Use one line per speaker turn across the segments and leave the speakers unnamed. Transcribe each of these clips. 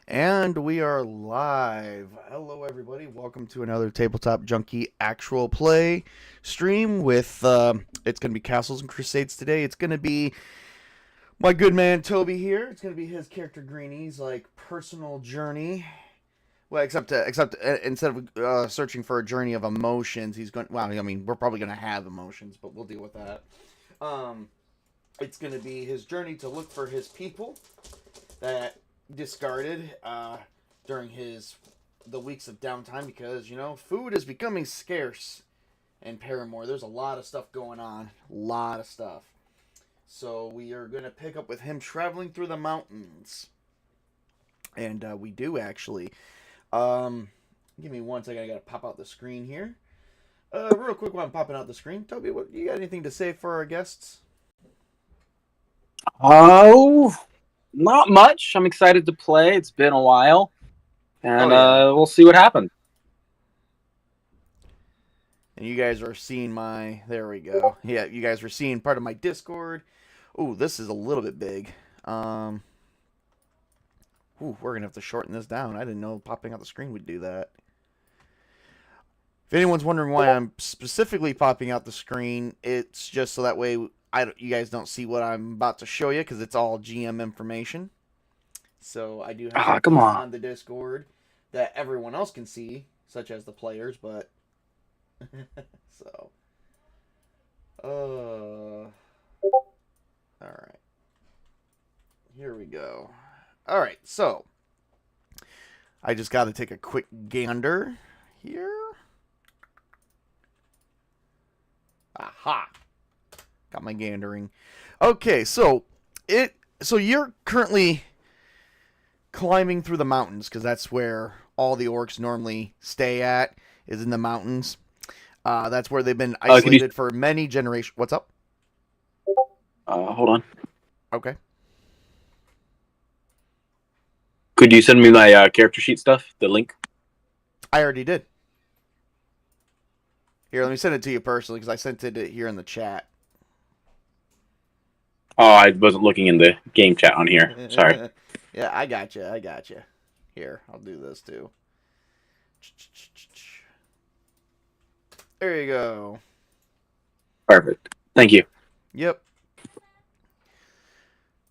And we are live. Hello, everybody. Welcome to another Tabletop Junkie actual play stream with, it's going to be Castles and Crusades today. It's going to be my good man Tobey here. It's going to be his character Greenie's, personal journey. Well, except instead of searching for a journey of emotions, he's going, well, I mean, we're probably going to have emotions, but we'll deal with that. It's going to be his journey to look for his people that discarded during the weeks of downtime because food is becoming scarce in Paramoor. There's a lot of stuff going on, a lot of stuff. So we are going to pick up with him traveling through the mountains, and we do actually. Give me 1 second. I gotta pop out the screen here. Real quick while I'm popping out the screen, Toby, what you got anything to say for our guests?
Oh, not much. I'm excited to play. It's been a while, and we'll see what happens.
And you guys are seeing my... There we go. Yeah, you guys are seeing part of my Discord. Ooh, this is a little bit big. Ooh, we're going to have to shorten this down. I didn't know popping out the screen would do that. If anyone's wondering why I'm specifically popping out the screen, it's just so that way you guys don't see what I'm about to show you, because it's all GM information. So I do have
something on
the Discord that everyone else can see, such as the players, but... So... Alright. Here we go. Alright, so... I just got to take a quick gander here. Aha! Got my gandering. Okay, so you're currently climbing through the mountains, because that's where all the orcs normally stay at, is in the mountains. That's where they've been isolated for many generations. What's up?
Hold on.
Okay.
Could you send me my character sheet stuff, the link?
I already did. Here, let me send it to you personally, because I sent it here in the chat.
Oh, I wasn't looking in the game chat on here. Sorry.
Yeah, I got you. Here, I'll do this too. There you go.
Perfect. Thank you.
Yep.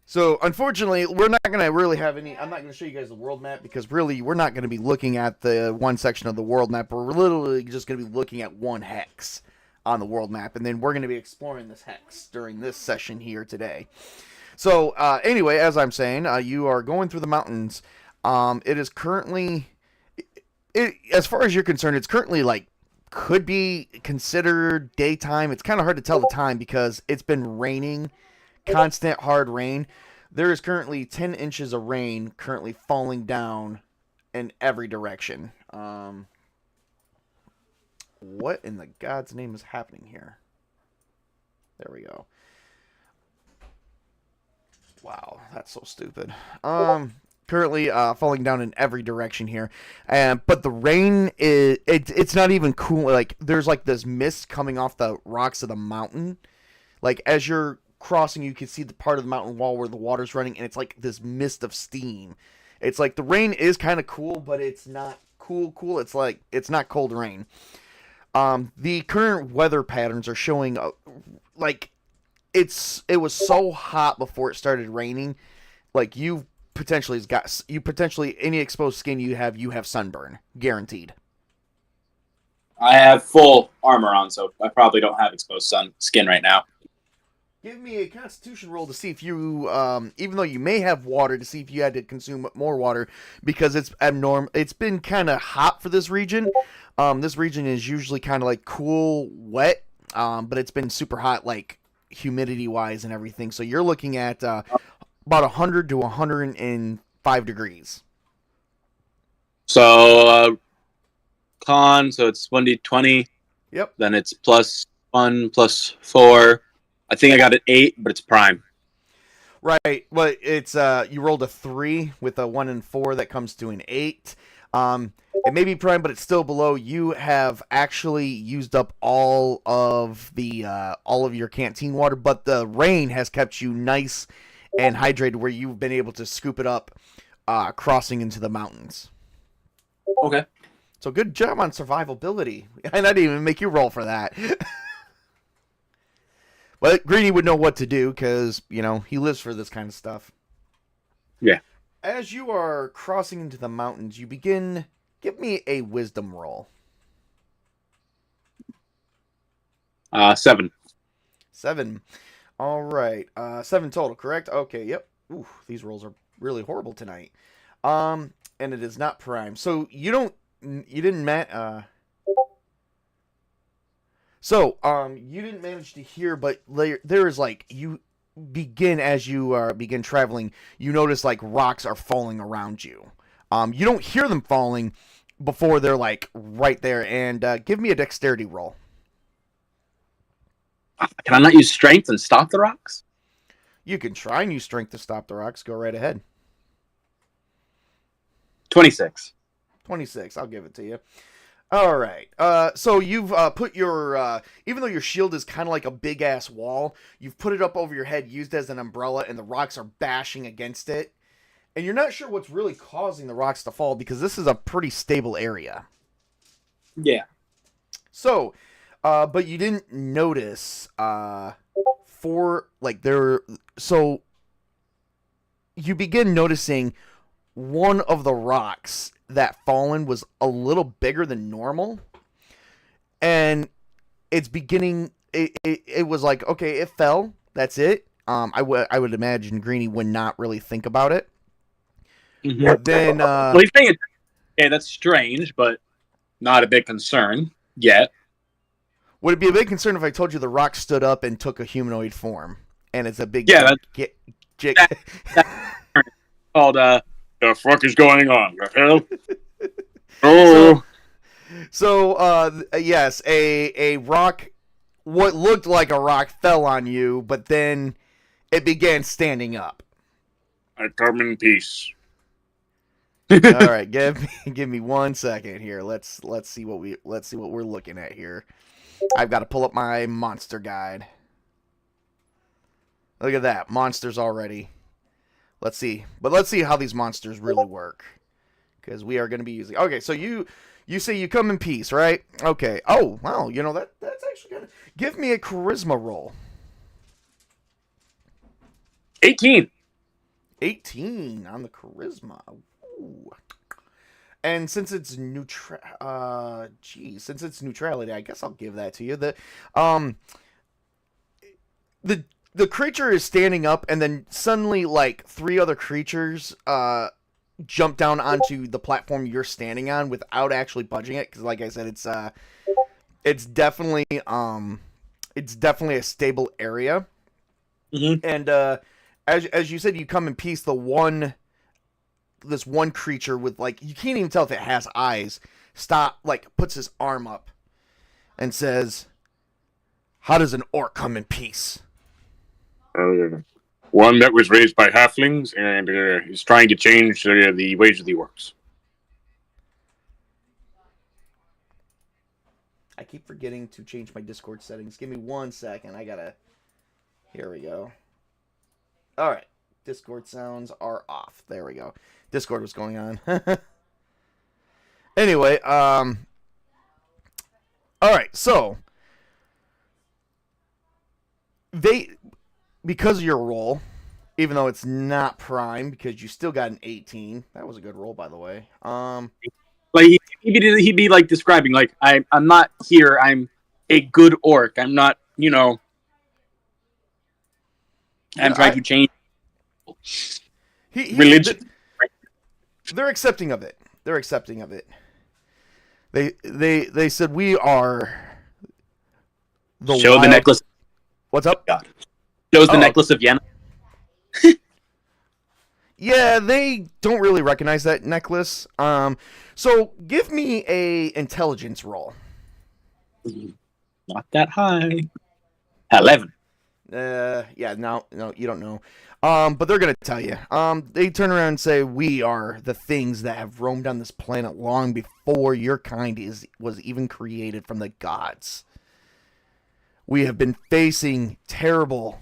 So, unfortunately, we're not going to really have any... I'm not going to show you guys the world map, because really, we're not going to be looking at the one section of the world map. We're literally just going to be looking at one hex on the world map, and then we're going to be exploring this hex during this session here today. So, anyway, as I'm saying, you are going through the mountains. It is currently... as far as you're concerned, it's currently, could be considered daytime. It's kind of hard to tell the time, because it's been raining. Constant hard rain. There is currently 10 inches of rain currently falling down in every direction. What in the God's name is happening here? There we go. Wow, that's so stupid. Currently falling down in every direction here. But the rain is it's not even cool. There's this mist coming off the rocks of the mountain. As you're crossing, you can see the part of the mountain wall where the water's running, and it's this mist of steam. It's the rain is kind of cool, but it's not cool. It's not cold rain. The current weather patterns are showing it was so hot before it started raining. You potentially any exposed skin you have sunburn guaranteed.
I have full armor on, so I probably don't have exposed skin right now.
Give me a Constitution roll to see if you, even though you may have water, to see if you had to consume more water, because it's abnormal. It's been kind of hot for this region. This region is usually kind of cool, wet, but it's been super hot, humidity-wise and everything. So you're looking at about 100 to 105 degrees.
So, con, so it's 1d20.
Yep.
Then it's +1, +4. I think I got an 8, but it's prime.
Right. Well, it's you rolled a 3 with a 1 and 4 that comes to an 8. It may be prime, but it's still below. You have actually used up all of your canteen water, but the rain has kept you nice and hydrated, where you've been able to scoop it up crossing into the mountains.
Okay.
So good job on survivability. And I didn't even make you roll for that. But Greenie would know what to do because, he lives for this kind of stuff.
Yeah.
As you are crossing into the mountains, you begin... Give me a wisdom roll.
7.
7. All right. 7 total, correct? Okay, yep. Ooh, these rolls are really horrible tonight. And it is not prime. So you didn't manage to hear, but there is you begin as you begin traveling, you notice rocks are falling around you. You don't hear them falling before they're right there. And give me a dexterity roll.
Can I not use strength and stop the rocks?
You can try and use strength to stop the rocks. Go right ahead.
26.
26. I'll give it to you. All right. So you've put your, even though your shield is kind of like a big ass wall, you've put it up over your head, used as an umbrella, and the rocks are bashing against it. And you're not sure what's really causing the rocks to fall because this is a pretty stable area.
Yeah.
So, but you didn't notice, so you begin noticing one of the rocks that fallen was a little bigger than normal. And it's beginning, it was okay, it fell. That's it. I would imagine Greenie would not really think about it.
Mm-hmm.
But then,
well, he's saying, okay, that's strange, but not a big concern yet.
Would it be a big concern if I told you the rock stood up and took a humanoid form? And it's a big...
Yeah, that's called, the fuck is going on? The hell? Oh.
So, yes, a rock, what looked like a rock fell on you, but then it began standing up.
I come in peace.
All right, give me 1 second here. Let's see what we're looking at here. I've got to pull up my monster guide. Look at that, monsters already. Let's see how these monsters really work, because we are going to be using. Okay, so you say you come in peace, right? Okay. Oh wow, that's actually gonna give me a charisma roll.
18.
18 on the charisma. Ooh. And since it's since it's neutrality, I guess I'll give that to you. The creature is standing up, and then suddenly, 3 other creatures jump down onto the platform you're standing on without actually budging it. Because, like I said, it's definitely a stable area.
Mm-hmm.
And as you said, you come in peace. This one creature with you can't even tell if it has eyes, puts his arm up and says, "How does an orc come in peace?"
One that was raised by halflings and is trying to change the ways of the orcs.
I keep forgetting to change my Discord settings. Give me 1 second. Here we go. All right. Discord sounds are off. There we go. Discord was going on. Anyway, all right. So because of your roll, even though it's not prime, because you still got an 18. That was a good roll, by the way.
He'd be describing I'm not here. I'm a good orc. I'm not, I'm trying to change religion.
They're accepting of it. They said we are the
Show the necklace.
What's up?
God. Shows the necklace of Vienna.
Yeah, they don't really recognize that necklace. So give me a intelligence roll.
Not that high. 11.
Yeah, no, you don't know. But they're gonna tell you. They turn around and say, "We are the things that have roamed on this planet long before your kind was even created from the gods. We have been facing terrible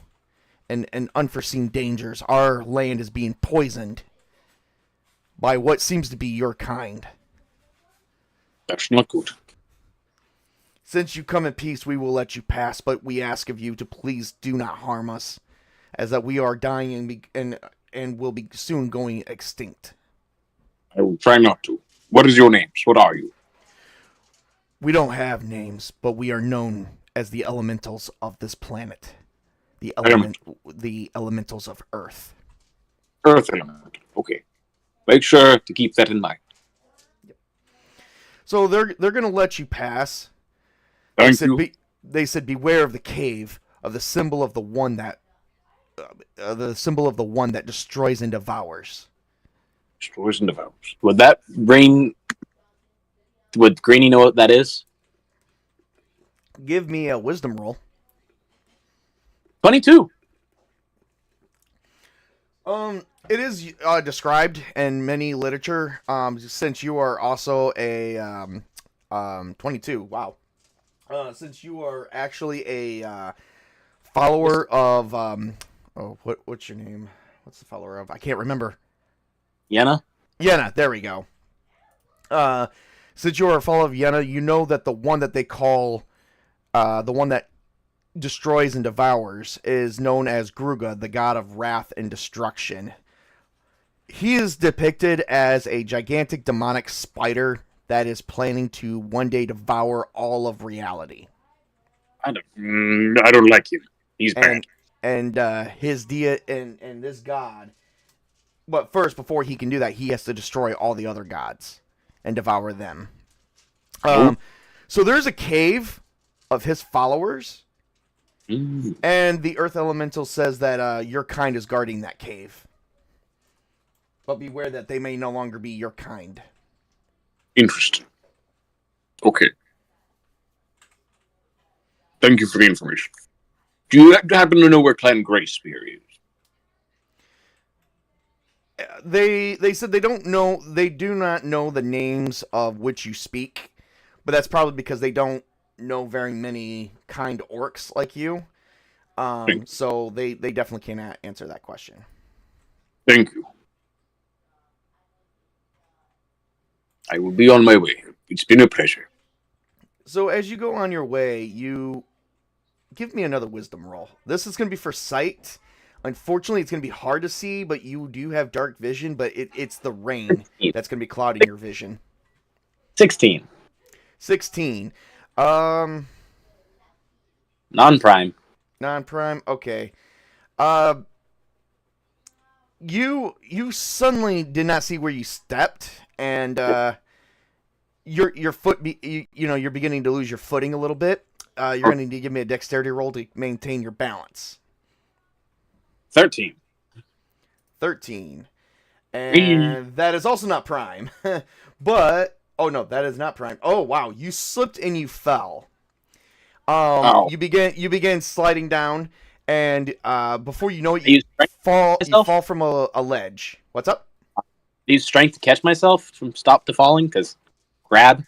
and unforeseen dangers. Our land is being poisoned. by what seems to be your kind.
That's not good.
Since you come in peace, we will let you pass, but we ask of you to please do not harm us, as that we are dying and will be soon going extinct.
I will try not to. What is your names? What are you?
We don't have names, but we are known as the elementals of this planet. The elementals of Earth.
Earth element. Okay. Make sure to keep that in mind.
So they're going to let you pass.
Thank you.
They said, beware of the cave, of the symbol of the one that destroys and devours.
Destroys and devours. Would Greenie know what that is?
Give me a wisdom roll.
22.
It is described in many literature. Since you are also a 22. Wow. Since you are actually a follower of what's your name? What's the follower of? I can't remember.
Yenna?
Yenna, there we go. Since you are a follower of Yenna, you know that the one that they call the one that destroys and devours is known as Gruga, the god of wrath and destruction. He is depicted as a gigantic demonic spider that is planning to one day devour all of reality.
I don't like him. He's bad.
And his and this god. But first, before he can do that, he has to destroy all the other gods and devour them. So there's a cave of his followers, and the Earth Elemental says that your kind is guarding that cave. But beware that they may no longer be your kind.
Interesting. Okay. Thank you for the information. Do you happen to know where Clan Grey Spear is?
They said they don't know. They do not know the names of which you speak, but that's probably because they don't know very many kind orcs like you. So they definitely cannot answer that question.
Thank you. I will be on my way. It's been a pleasure.
So as you go on your way, you give me another wisdom roll. This is going to be for sight. Unfortunately, it's going to be hard to see, but you do have dark vision, but it's the rain that's going to be clouding your vision.
16.
16.
Non-prime.
Non-prime, okay. You suddenly did not see where you stepped, and your foot, you're beginning to lose your footing a little bit. You're going to need to give me a dexterity roll to maintain your balance.
13.
13. And that is also not prime. But, oh no, that is not prime. Oh wow, you slipped and you fell. You began sliding down, and before you know it, you fall from a ledge. What's up?
Use strength to catch myself from stop to falling, because grab.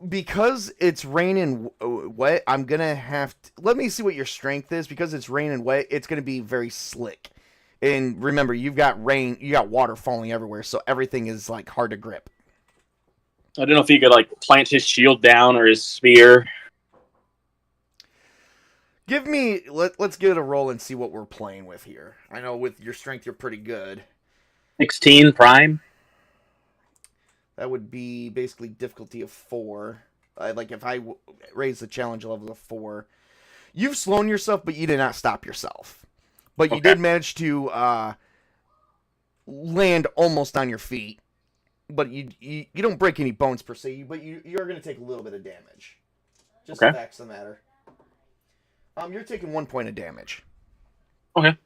Because it's rain and wet, I'm gonna have to... Let me see what your strength is. Because it's rain and wet, it's gonna be very slick. And remember, you've got rain, you got water falling everywhere, so everything is, like, hard to grip.
I don't know if he could, like, plant his shield down or his spear.
Give me... Let's give it a roll and see what we're playing with here. I know with your strength, you're pretty good.
16 prime.
That would be basically difficulty of 4. Like, if I raise the challenge level to 4. You've slowed yourself, but you did not stop yourself. But you did manage to land almost on your feet. But you don't break any bones, per se. But you're going to take a little bit of damage. Just the facts of the matter. You're taking 1 point of damage.
Okay.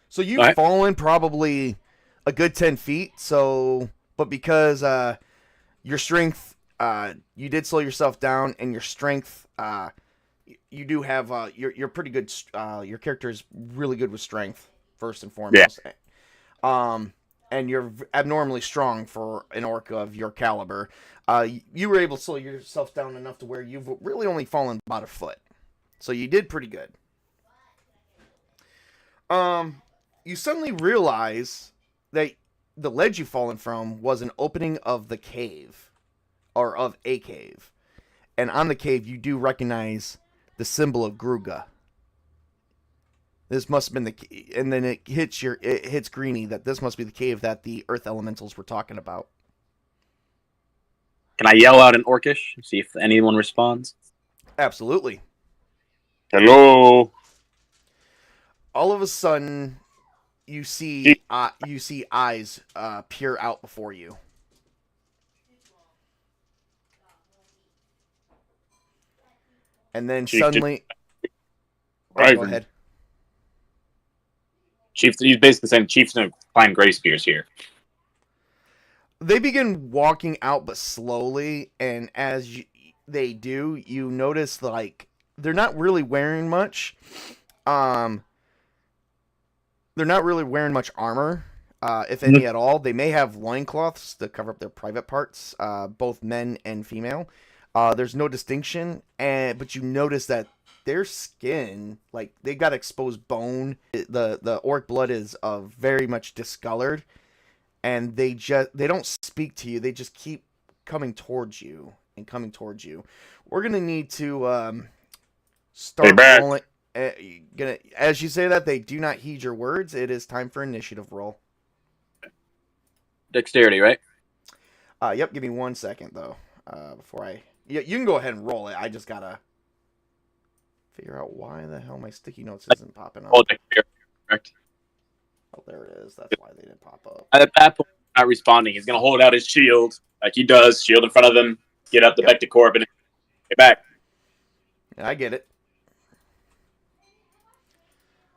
So you've fallen probably a good 10 feet. But because your strength, you did slow yourself down, and your strength, you do have, you're pretty good. Your character is really good with strength, first and foremost. Yeah. And you're abnormally strong for an orc of your caliber. You were able to slow yourself down enough to where you've really only fallen about a foot. So you did pretty good. You suddenly realize that the ledge you've fallen from was an opening of the cave, or of a cave. And on the cave, you do recognize the symbol of Gruga. This must have been and then it hits Greenie that this must be the cave that the Earth Elementals were talking about.
Can I yell out in Orcish and see if anyone responds?
Absolutely.
Hello.
All of a sudden, you see eyes peer out before you. And then
Chief
suddenly...
Right.
go ahead.
Chief, he's basically saying Chief's gonna find Gray Spears here.
They begin walking out, but slowly, and they do, you notice, like, they're not really wearing much. They're not really wearing much armor, if any at all. They may have loincloths to cover up their private parts, both men and female. There's no distinction, but you notice that their skin, like, they got exposed bone. The orc blood is very much discolored, and they don't speak to you. They just keep coming towards you and coming towards you. We're gonna need to start rolling. As you say that, they do not heed your words. It is time for initiative roll.
Dexterity, right?
Yep. Give me 1 second though. Before you can go ahead and roll it. I just gotta figure out why the hell my sticky notes isn't popping up.
Oh, dexterity, correct.
Oh, there it is. That's why they didn't pop up.
At that point, not responding. He's gonna hold out his shield like he does. Shield in front of him. Get up the back to Corb and get back.
Yeah, I get it.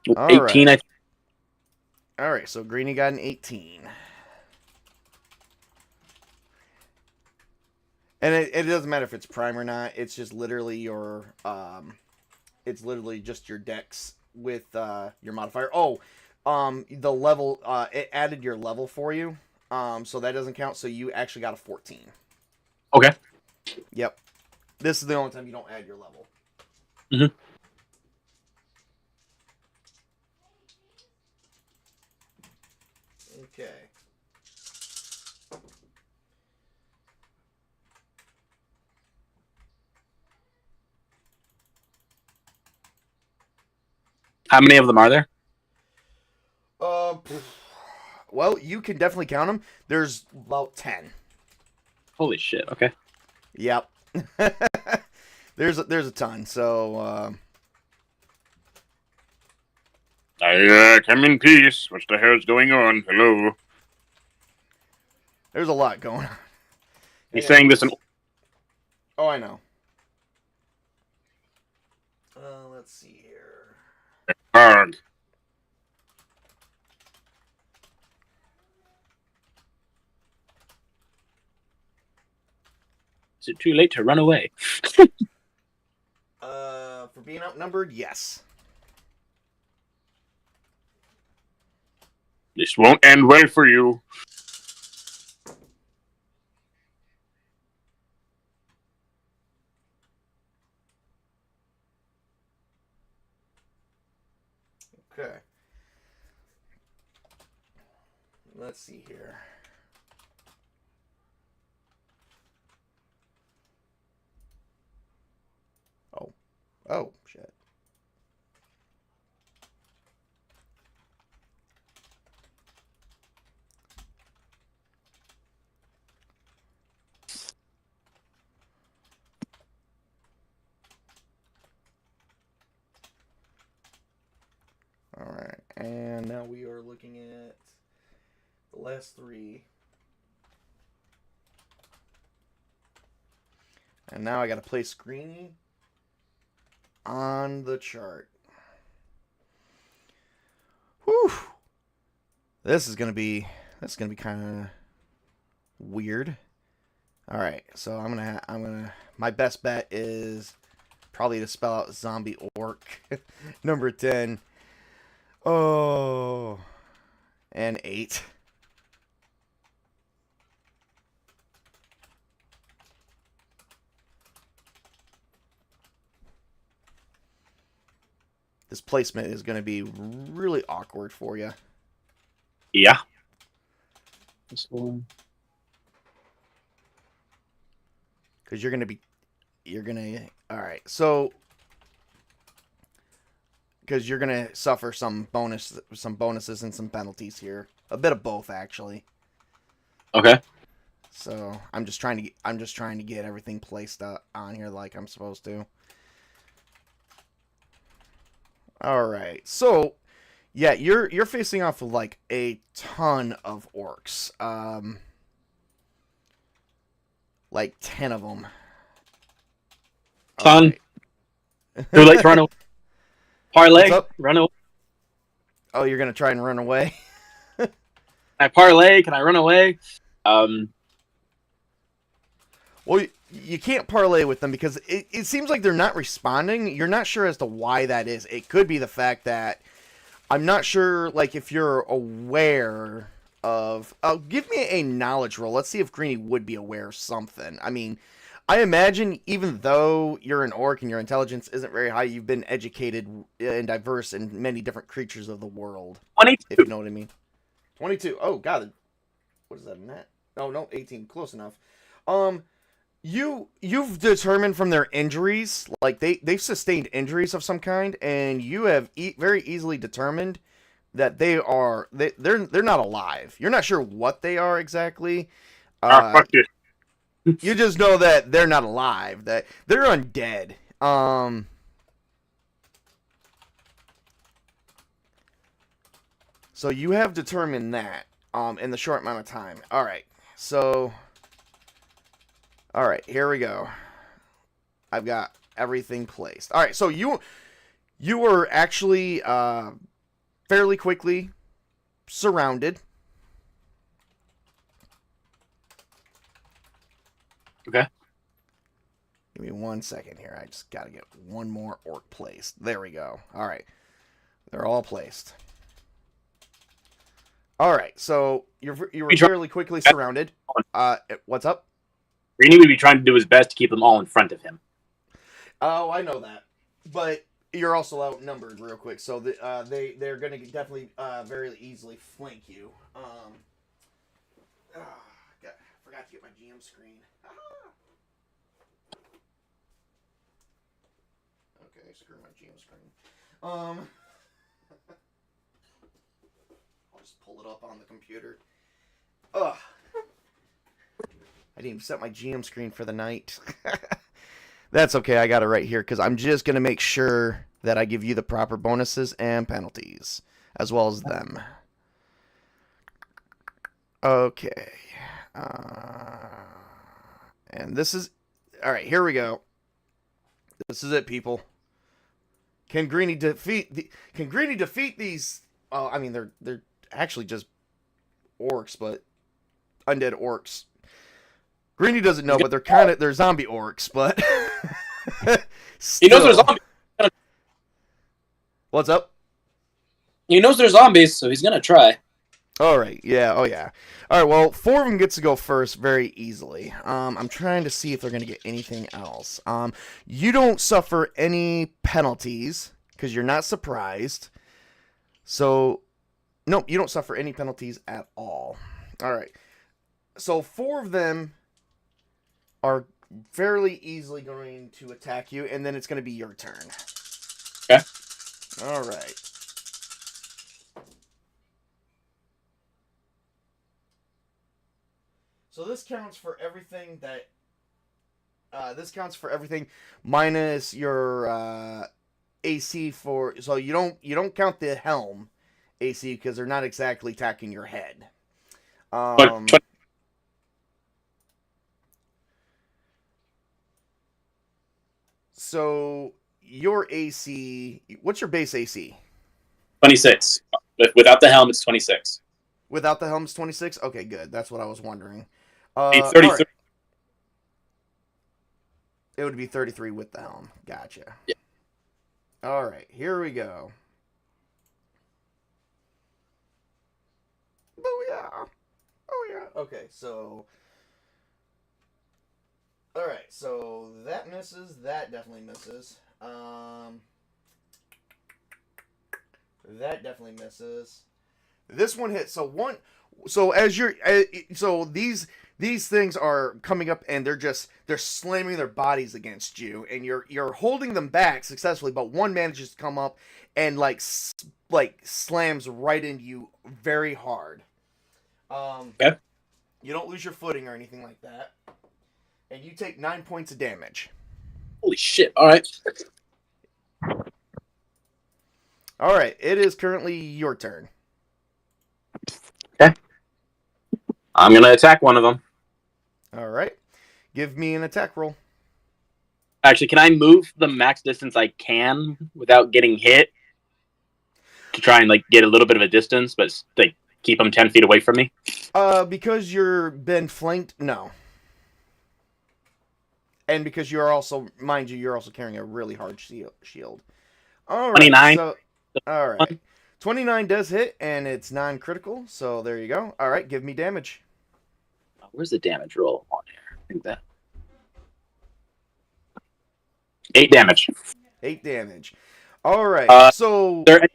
18.
Right. All right. So Greenie got an 18. And it doesn't matter if it's prime or not. It's just literally your it's literally just your dex with your modifier. Oh, the level it added your level for you. So that doesn't count. So you actually got a 14.
Okay.
Yep. This is the only time you don't add your level.
Mm-hmm.
Okay.
How many of them are there?
Well, you can definitely count them. There's about 10.
Holy shit. Okay.
Yep. there's a ton. So
I come in peace. What the hell's going on? Hello.
there's a lot going on.
He's saying this in...
Oh, I know. Let's see here.
Arg.
Is it too late to run away?
For being outnumbered, yes.
This won't end well for you.
Okay. Let's see here. Oh, shit. All right, and now we are looking at the last three. And now I got to place Greenie on the chart. Whew. This is gonna be kind of weird. All right, so I'm gonna my best bet is probably to spell out zombie orc number 10. Oh, and 8. this placement is going to be really awkward for you.
Yeah.
Because all right, so because you're gonna suffer some bonuses and some penalties here, a bit of both actually.
Okay.
So I'm just trying to get everything placed on here like I'm supposed to. All right, so yeah, you're facing off with like a ton of orcs, like 10 of them.
Ton.
Right.
Too late to run away. Parlay.
What's up?
Run away.
Oh, you're gonna try and run away?
Can I parlay? Can I run away?
Well, you can't parlay with them because it seems like they're not responding. You're not sure as to why that is. It could be the fact that I'm not sure, like, if you're aware of... give me a knowledge roll. Let's see if Greenie would be aware of something. I mean, I imagine even though you're an orc and your intelligence isn't very high, you've been educated and diverse in many different creatures of the world.
22.
If you know what I mean. 22. Oh, God. What is that, a net? Oh, no, 18. Close enough. You've determined from their injuries, like they've sustained injuries of some kind, and you have very easily determined that they're not alive. You're not sure what they are exactly.
Fuck this.
You just know that they're not alive. That they're undead. So you have determined that in the short amount of time. All right. So. All right, here we go. I've got everything placed. All right, so you were actually fairly quickly surrounded.
Okay.
Give me 1 second here. I just got to get one more orc placed. There we go. All right. They're all placed. All right, so you were fairly quickly surrounded. What's up?
Greenie would be trying to do his best to keep them all in front of him.
Oh, I know that, but you're also outnumbered real quick, so they're going to definitely very easily flank you. Forgot to get my GM screen. Okay, screw my GM screen. I'll just pull it up on the computer. Ugh. I didn't even set my GM screen for the night. That's okay, I got it right here, because I'm just going to make sure that I give you the proper bonuses and penalties, as well as them. Okay. And this is... Alright, here we go. This is it, people. Can Greenie defeat these... Oh, I mean, they're actually just orcs, but... Undead orcs. Greenie doesn't know, but they're zombie orcs, but
He knows they're zombies.
What's up?
He knows they're zombies, so he's gonna try.
All right, yeah, oh yeah. All right, well, 4 of them gets to go first very easily. I'm trying to see if they're gonna get anything else. You don't suffer any penalties because you're not surprised. So, nope, you don't suffer any penalties at all. All right, so 4 of them are fairly easily going to attack you, and then it's going to be your turn.
Okay.
All right. So this counts for everything that... this counts for everything minus your AC for... So you don't count the helm AC because they're not exactly attacking your head.
But
So your AC, what's your base AC?
26. Without the helm, it's 26.
Without the helm, it's 26? Okay, good. That's what I was wondering.
33.
Right. It would be 33 with the helm. Gotcha.
Yeah.
All right, here we go. Oh, yeah. Oh, yeah. Okay, so... All right, so that misses. That definitely misses. That definitely misses. This one hits. So as you're, so these things are coming up and they're slamming their bodies against you, and you're holding them back successfully, but one manages to come up and like slams right into you very hard.
Okay.
You don't lose your footing or anything like that, and you take 9 points of damage.
Holy shit! All right.
All right, it is currently your turn.
Okay. I'm gonna attack one of them.
All right, give me an attack roll.
Actually, can I move the max distance I can without getting hit? To try and like get a little bit of a distance, but like keep them 10 feet away from me.
Because you're been flanked, no. And because you're also, mind you, you're also carrying a really hard shield. All right.
29.
So, all right. 29 does hit, and it's non-critical. So there you go. All right, give me damage.
Where's the damage roll on here? I think that 8 damage.
8 damage. All right. So
Is there any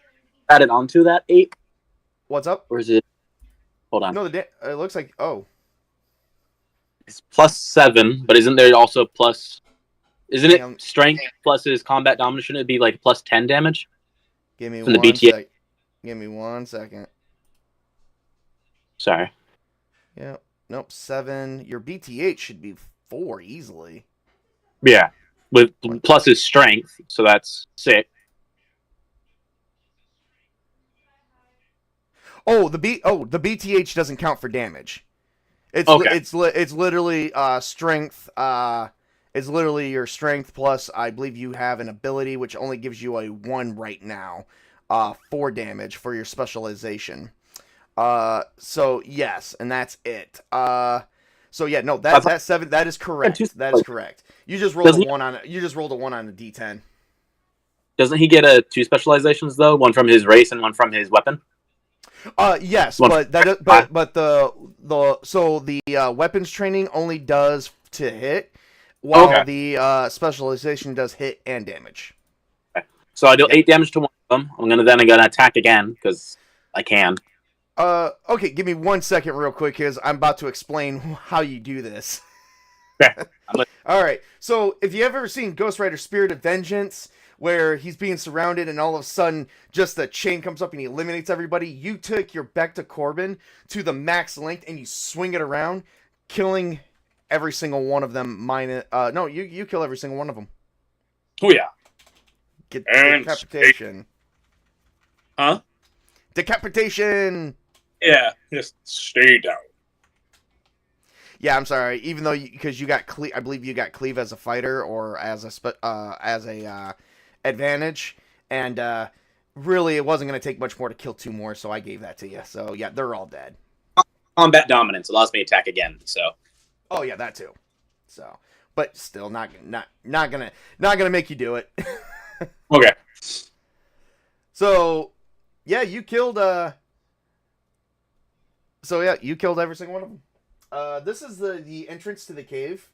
added onto that 8?
What's up?
Or is it? Hold on.
No, it looks like
It's +7, but isn't there also plus? Isn't it strength plus his combat dominance? Shouldn't it be like +10 damage?
Give me
from the
one
BTA.
sec. Give me 1 second.
Sorry.
Yeah. Nope. 7. Your BTH should be 4 easily.
Yeah, with plus his strength, so that's 6.
Oh, the BTH doesn't count for damage. It's
Okay.
it's literally strength. It's literally your strength plus I believe you have an ability which only gives you a 1 right now. 4 damage for your specialization. So yes, and that's it. So yeah, no, that's 7. That is correct. That is correct. You just rolled a 1 on it. You just rolled a 1 on a D10.
Doesn't he get 2 specializations though? One from his race and one from his weapon.
Yes,
One
but the weapons training only does to hit, while the specialization does hit and damage.
Okay. So I do 8 damage to one of them. I'm gonna attack again because I can.
Okay, give me 1 second real quick because I'm about to explain how you do this.
Okay.
All right, so if you ever seen Ghost Rider Spirit of Vengeance, where he's being surrounded and all of a sudden just the chain comes up and he eliminates everybody, you took your Becta Corbin to the max length and you swing it around, killing every single one of them minus... no, you kill every single one of them.
Oh, yeah.
Decapitation.
Huh?
Decapitation!
Yeah, just stay down.
Yeah, I'm sorry. Even though because you got I believe you got cleave as a fighter or as a advantage, and really it wasn't going to take much more to kill 2 more, so I gave that to you. So yeah, they're all dead.
Combat dominance allows me to attack again. So.
Oh yeah, that too. So, but still not gonna make you do it.
Okay.
So, yeah, you killed. So yeah, you killed every single one of them. This is the entrance to the cave.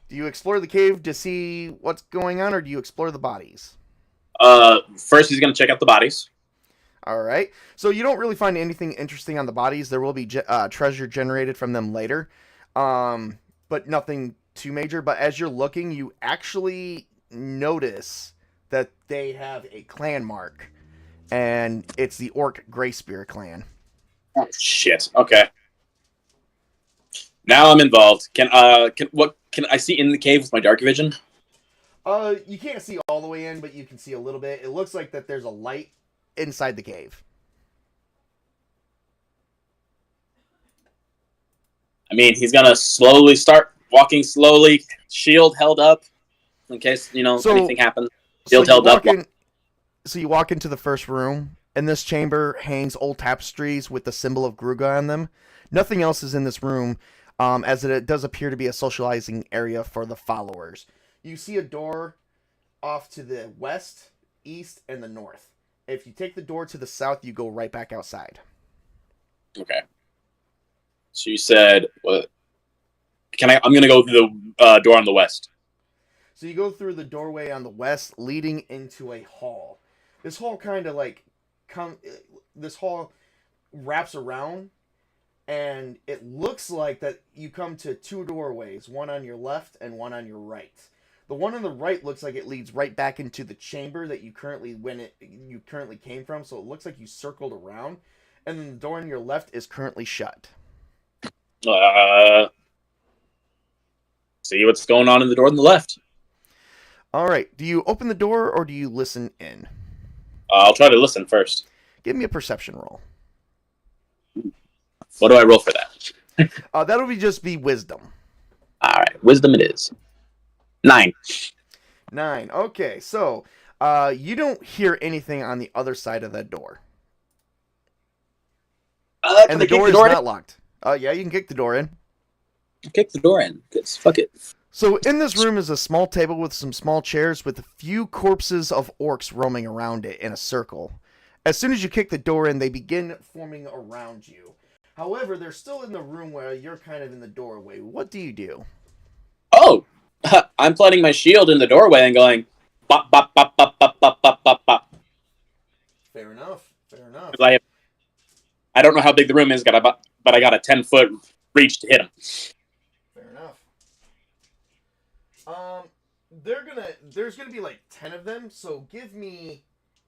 Do you explore the cave to see what's going on, or do you explore the bodies?
First he's gonna check out the bodies.
All right. So you don't really find anything interesting on the bodies. There will be treasure generated from them later, but nothing too major. But as you're looking, you actually notice that they have a clan mark, and it's the Orc Greyspear clan.
Oh shit. Okay. Now I'm involved. Can I see in the cave with my dark vision?
You can't see all the way in, but you can see a little bit. It looks like that there's a light inside the cave.
I mean, he's gonna slowly start walking slowly, shield held up, in case anything happens. Shield held up.
So you walk into the first room. In this chamber hangs old tapestries with the symbol of Gruga on them. Nothing else is in this room, as it does appear to be a socializing area for the followers. You see a door off to the west, east, and the north. If you take the door to the south, you go right back outside.
Okay. So you said what? I'm gonna go through the door on the west.
So you go through the doorway on the west, leading into a hall. This hall kind of this hall wraps around, and it looks like that you come to two doorways, one on your left and one on your right. The one on the right looks like it leads right back into the chamber that you currently came from, so it looks like you circled around, and then the door on your left is currently shut.
See what's going on in the door on the left.
All right, do you open the door or do you listen in?
I'll try to listen first.
Give me a perception roll.
What do I roll for that?
That'll just be wisdom.
All right, wisdom it is. 9.
9. Okay, so you don't hear anything on the other side of that door. And the door is not locked. Yeah, you can kick the door in.
Kick the door in. Fuck it.
So in this room is a small table with some small chairs with a few corpses of orcs roaming around it in a circle. As soon as you kick the door in, they begin forming around you. However, they're still in the room where you're kind of in the doorway. What do you do?
Oh, I'm planting my shield in the doorway and going bop bop bop bop bop bop bop bop bop.
Fair enough. Fair enough.
I don't know how big the room is, but I got a 10-foot reach to hit him.
Fair enough. There's gonna be like 10 of them, so give me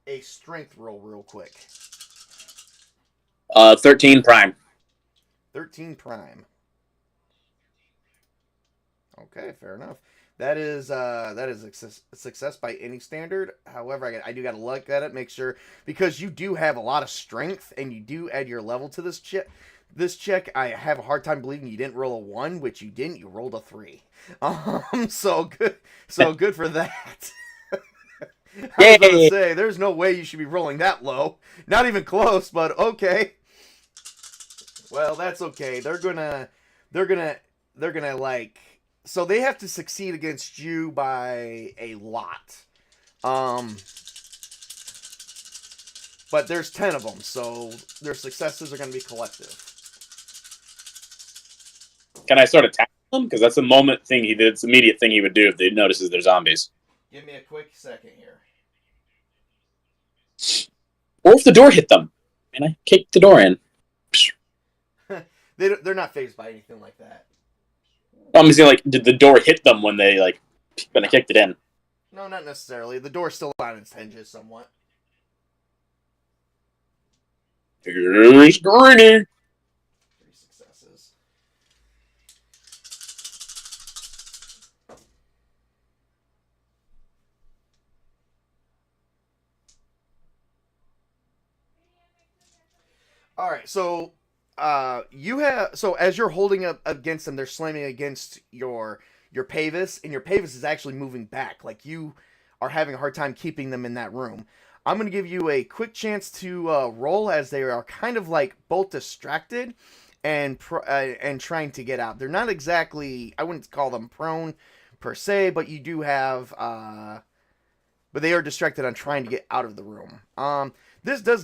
a strength roll real quick.
13 prime.
13 prime. Okay, fair enough. That is a success by any standard. However, I do got to look at it, make sure, because you do have a lot of strength and you do add your level to this check. This check, I have a hard time believing you didn't roll a 1, which you didn't. You rolled a 3. So good for that. I was going to say, there's no way you should be rolling that low. Not even close, but okay. Well, that's okay. They're gonna like, so they have to succeed against you by a lot. But there's 10 of them, so their successes are going to be collective.
Can I sort of tackle them? Because that's a moment thing he did. It's an immediate thing he would do if they notices they're zombies.
Give me a quick second here.
Or if the door hit them, and I kick the door in.
They're not fazed by anything like that.
I'm just saying, like, did the door hit them when I kicked it in?
No, not necessarily. The door's still on its hinges somewhat.
Here's Greenie.
3 successes. All right, so as you're holding up against them, they're slamming against your Pavis, and your Pavis is actually moving back. Like, you are having a hard time keeping them in that room. I'm going to give you a quick chance to roll, as they are kind of like both distracted and trying to get out. They're not exactly, I wouldn't call them prone per se, but you do have, but they are distracted on trying to get out of the room. This does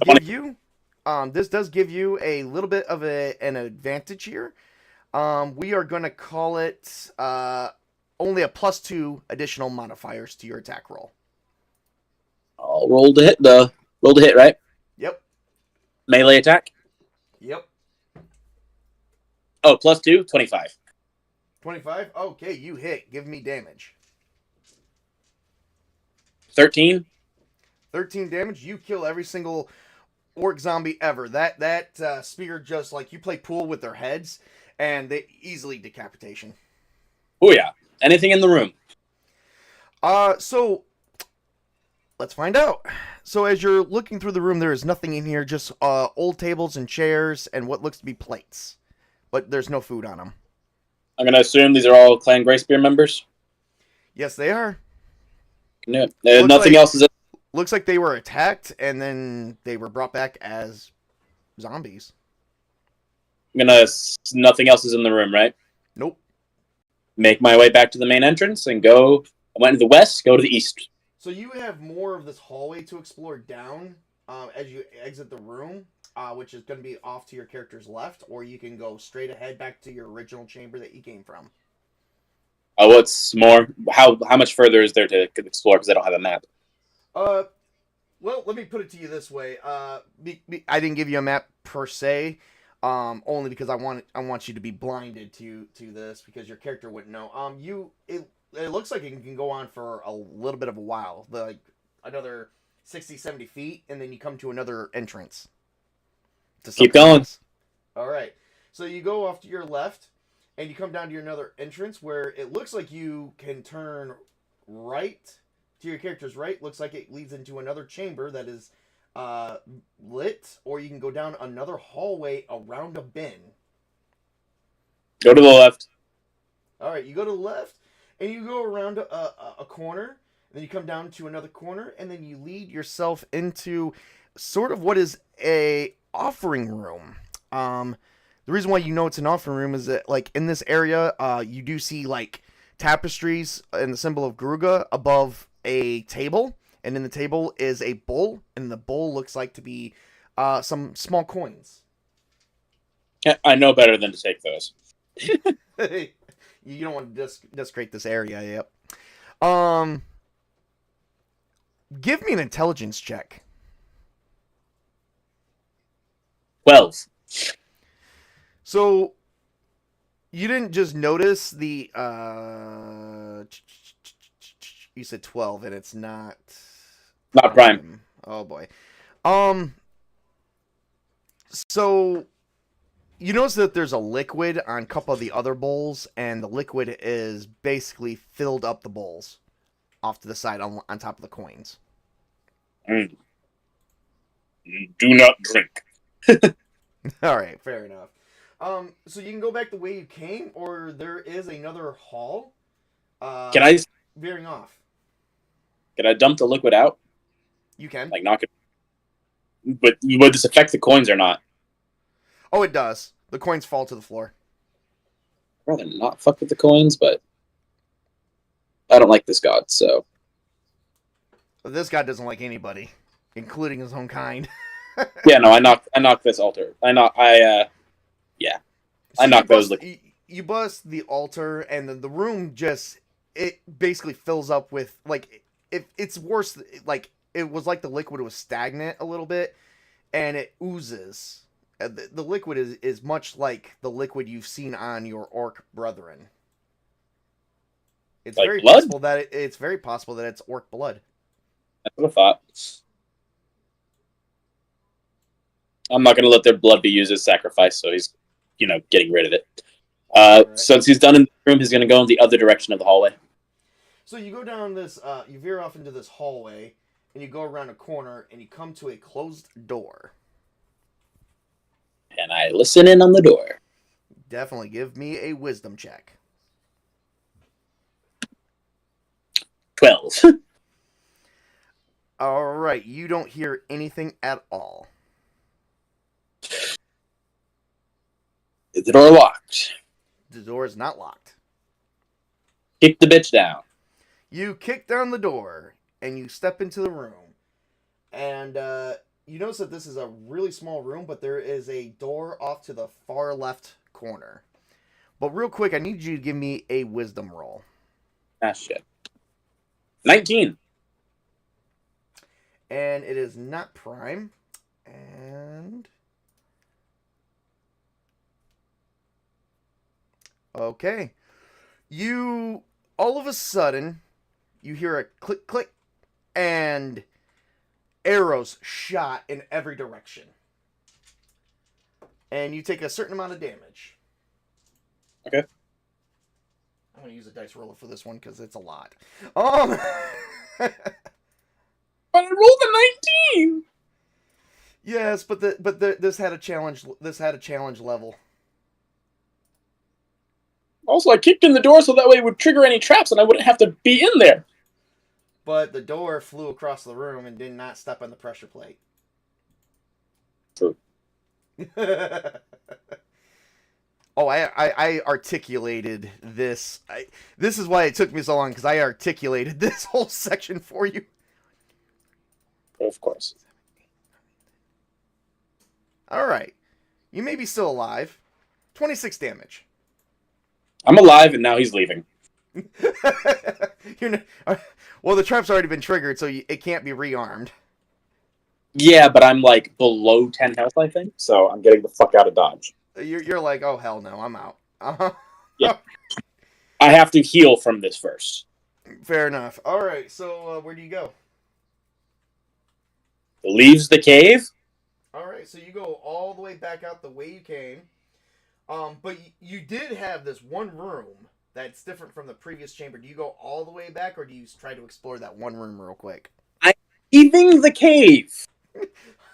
give you a little bit of an advantage here. We are going to call it only a +2 additional modifiers to your attack roll.
I'll roll to hit, right?
Yep.
Melee attack?
Yep.
Oh, +2, 25.
25? Okay, you hit. Give me damage.
13.
13 damage. You kill every single orc zombie ever. That spear, just like, you play pool with their heads, and they easily decapitation.
Oh yeah. Anything in the room?
So let's find out. So as you're looking through the room, there is nothing in here, just old tables and chairs and what looks to be plates. But there's no food on them.
I'm going to assume these are all Clan Greyspear members?
Yes, they are.
No, nothing else is...
Looks like they were attacked, and then they were brought back as zombies.
Nothing else is in the room, right?
Nope.
Make my way back to the main entrance and go... I went to the west, go to the east.
So you have more of this hallway to explore down as you exit the room, which is going to be off to your character's left, or you can go straight ahead back to your original chamber that you came from.
Oh, what's more? How much further is there to explore, because I don't have a map?
Well, let me put it to you this way. I didn't give you a map per se, only because I want you to be blinded to this because your character wouldn't know. It looks like it can go on for a little bit of a while, like another 60, 70 feet, and then you come to another entrance.
Keep going.
All right. So you go off to your left, and you come down to another entrance where it looks like you can turn right to your character's right. Looks like it leads into another chamber that is lit, or you can go down another hallway around a bin.
Go to the left.
All right, you go to the left, and you go around a corner, and then you come down to another corner, and then you lead yourself into sort of what is a offering room. The reason why you know it's an offering room is that, like, in this area, you do see, like, tapestries and the symbol of Gruga above a table, and in the table is a bowl, and the bowl looks like to be some small coins.
I know better than to take those.
You don't want to desecrate this area, yep. Give me an intelligence check.
12.
So, you didn't just notice the, you said 12, and it's not...
Not prime.
Oh, boy. So, you notice that there's a liquid on a couple of the other bowls, and the liquid is basically filled up the bowls off to the side on top of the coins.
Do not drink.
All right, fair enough. So you can go back the way you came, or there is another hall.
Can I
veering off?
Can I dump the liquid out?
You can.
Like knock it. But would this affect the coins or not?
Oh, it does. The coins fall to the floor.
I'd rather not fuck with the coins, but I don't like this god, so.
This guy doesn't like anybody, including his own kind.
Yeah, no, I knocked this altar. I knocked those.
You bust the altar, and then the room it basically fills up with, like, it's worse, like, it was like the liquid was stagnant a little bit, and it oozes. The liquid is much like the liquid you've seen on your orc brethren. It's
like
very
blood?
possible that it's very possible that it's orc blood.
That's what I thought. I'm not going to let their blood be used as sacrifice, so he's, getting rid of it.
Right.
Since he's done in the room, he's going to go in the other direction of the hallway.
So you go down this, you veer off into this hallway, and you go around a corner, and you come to a closed door.
And I listen in on the door.
Definitely give me a wisdom check.
12.
All right, you don't hear anything at all.
Is the door locked?
The door is not locked.
Kick the bitch down.
You kick down the door, and you step into the room. And you notice that this is a really small room, but there is a door off to the far left corner. But real quick, I need you to give me a wisdom roll.
Ah, shit. 19.
And it is not prime. And... okay. You, all of a sudden, you hear a click, click, and arrows shot in every direction. And you take a certain amount of damage.
Okay.
I'm going to use a dice roller for this one because it's a lot.
But I rolled a 19!
Yes, but this had a challenge. This had a challenge level.
Also, I kicked in the door so that way it would trigger any traps and I wouldn't have to be in there.
But the door flew across the room and did not step on the pressure plate.
True.
Oh, I articulated this. This is why it took me so long, because I articulated this whole section for you.
Of course.
All right. You may be still alive. 26 damage.
I'm alive and now he's leaving.
Well, the trap's already been triggered, so it can't be rearmed.
Yeah, but I'm like below 10 health, I think, so I'm getting the fuck out of dodge.
You're like, oh hell no, I'm out.
Yeah. I have to heal from this first.
Fair enough. All right, so where do you go?
Leaves the cave.
All right, so you go all the way back out the way you came. But you did have this one room that's different from the previous chamber. Do you go all the way back, or do you try to explore that one room real quick?
I'm leaving the cave.